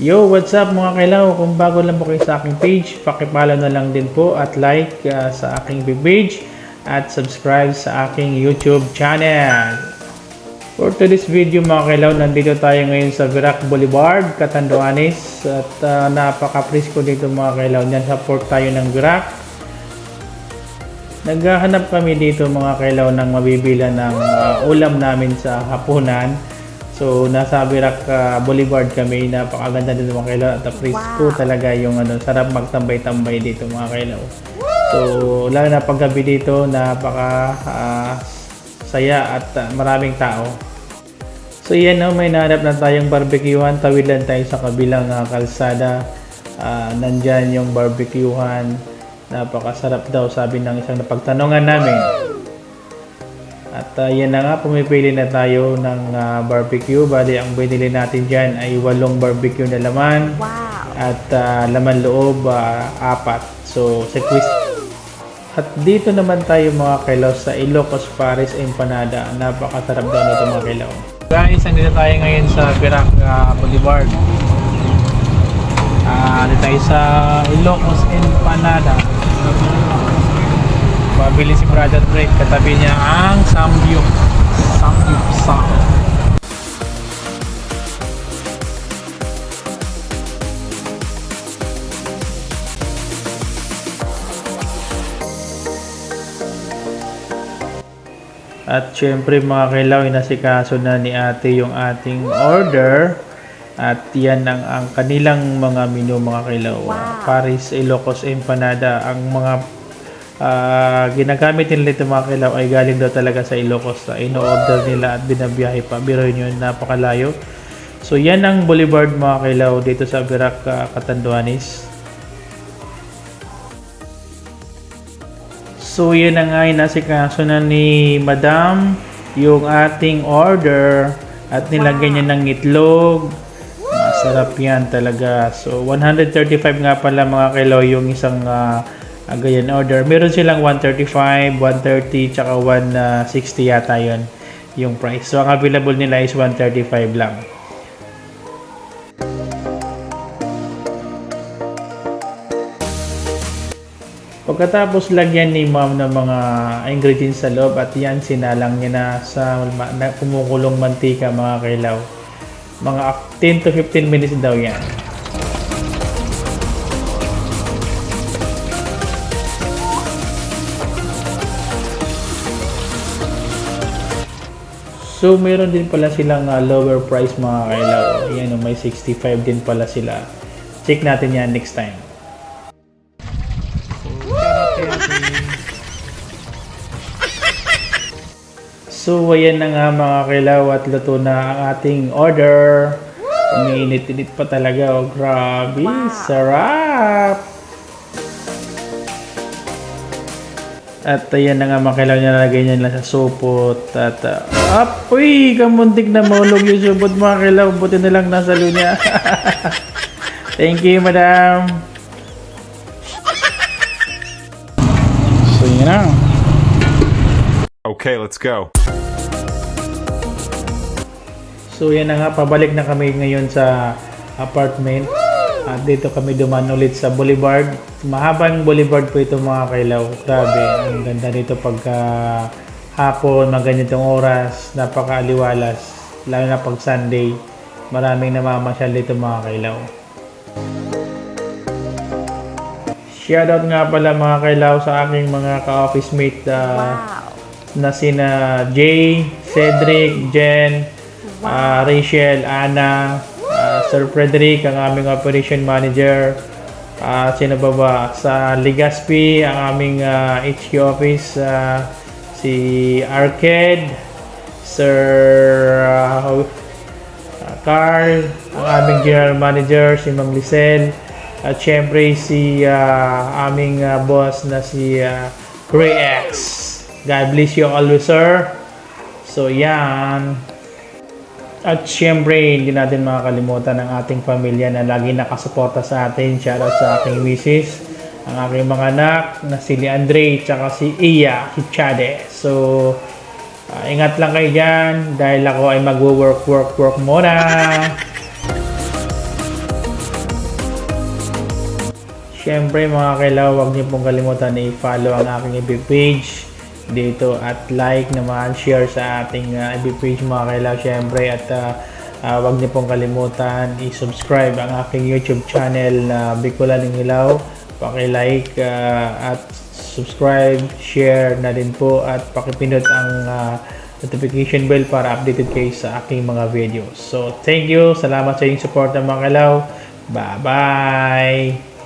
Yo, what's up mga kailaw? Kung bago lang po kayo sa aking page, pakipollow na lang din po at like sa aking page at subscribe sa aking YouTube channel. For today's video mga kailaw, nandito tayo ngayon sa Virac Boulevard, Catanduanes at napaka-presko dito mga kailaw. Yan, support tayo ng Virac. Naghahanap kami dito mga kailaw ng mabibila ng ulam namin sa hapunan. So, nasa Virac Boulevard kami. Napakaganda dito mga kailaw. At presko talaga yung sarap magtambay-tambay dito mga kailaw. So, lalo na paggabi dito, napaka saya at maraming tao. So, yan may nahanap na tayong barbecuehan. Tawid lang tayo sa kabilang kalsada. Nandyan yung barbecuehan. Napakasarap daw, sabi ng isang napagtanungan namin. At yan na nga, pumipili na tayo ng barbecue. Bali, ang binili natin dyan ay 8 barbecue na laman. Wow. At laman loob, 4. So, at dito naman tayo mga kailaw sa Ilocos Paris Empanada. Napakasarap daw nito mga kailaw. Guys, andito tayo ngayon sa Virac Boulevard. Andito tayo sa Ilocos Empanada. Mabili si Brother Drake, katabi niya ang Samgyup. At syempre mga kailaw, inasikaso na ni ate yung ating order. At yan ang kanilang mga menu mga kailaw. Wow. Paris Ilocos Empanada. Ang mga ginagamit nila ito mga kailaw ay galing daw talaga sa Ilocos. Ino-order nila at binabiyahe pa. Biroin nyo, napakalayo. So yan ang boulevard mga kailaw dito sa Virac, Catanduanes. So yan na nga, inasikaso na ni Madam yung ating order at nilagyan niya ng itlog. Masarap yan talaga. So 135 nga pala mga kailaw yung isang ganyan order. Meron silang 135, 130, tsaka 160 yata yun yung price. So ang available nila is 135 lang. Pagkatapos lagyan ni ma'am ng mga ingredients sa loob at yan sinalang niya na sa kumukulong mantika mga kailaw. Mga 10 to 15 minutes daw yan. So, meron din pala silang lower price mga kailaw. Ayan, may 65 din pala sila. Check natin yan next time. So, ayan na nga mga kailaw at luto na ang ating order. Umiinit-init pa talaga. Oh, grabe. Wow. Sarap! At ayan na nga mga kailaw, nalagay niya lang sa supot. At apoy! Kamuntik na maulog yung supot mga kailaw. Buti na lang nasa lunya. Thank you, madam. So yun na. Okay, let's go. So yan na nga, pabalik na kami ngayon sa apartment. At dito kami duman ulit sa boulevard. Mahabang boulevard po ito mga kailaw. Grabe, ang ganda dito pagka hapon, maganitong oras, napakaaliwalas. Lalo na pag Sunday, maraming namamasyal dito mga kailaw. Shoutout nga pala mga kailaw sa aking mga ka-office mate na sina Jay, Cedric, Jen, Rachel, Ana, Sir Frederick, ang aming operation manager. Sino ba? Sa Legazpi, ang aming HQ office, si Arcade, Sir Carl, ang aming general manager, si Ma'am Lisel, at syempre si aming boss na si Ray X. God bless you always, sir. So, yan. At syempre, hindi natin makakalimutan ang ating pamilya na lagi nakasuporta sa atin. Shoutout sa aking misis, ang aking mga anak na si Andre, tsaka si Iya Hichade. So, ingat lang kayo dyan dahil ako ay magwo-work muna. syempre mga kailaw, huwag niyo pong kalimutan na i-follow ang aking FB page dito at like naman, share sa ating FB page mga kailaw syempre at huwag niyo pong kalimutan i-subscribe ang aking YouTube channel na Bicolaning Hilaw. Paki-like at subscribe, share na din po at pakipindot ang notification bell para updated kayo sa aking mga videos. So, thank you. Salamat sa inyong support ng mga kailaw. Bye-bye!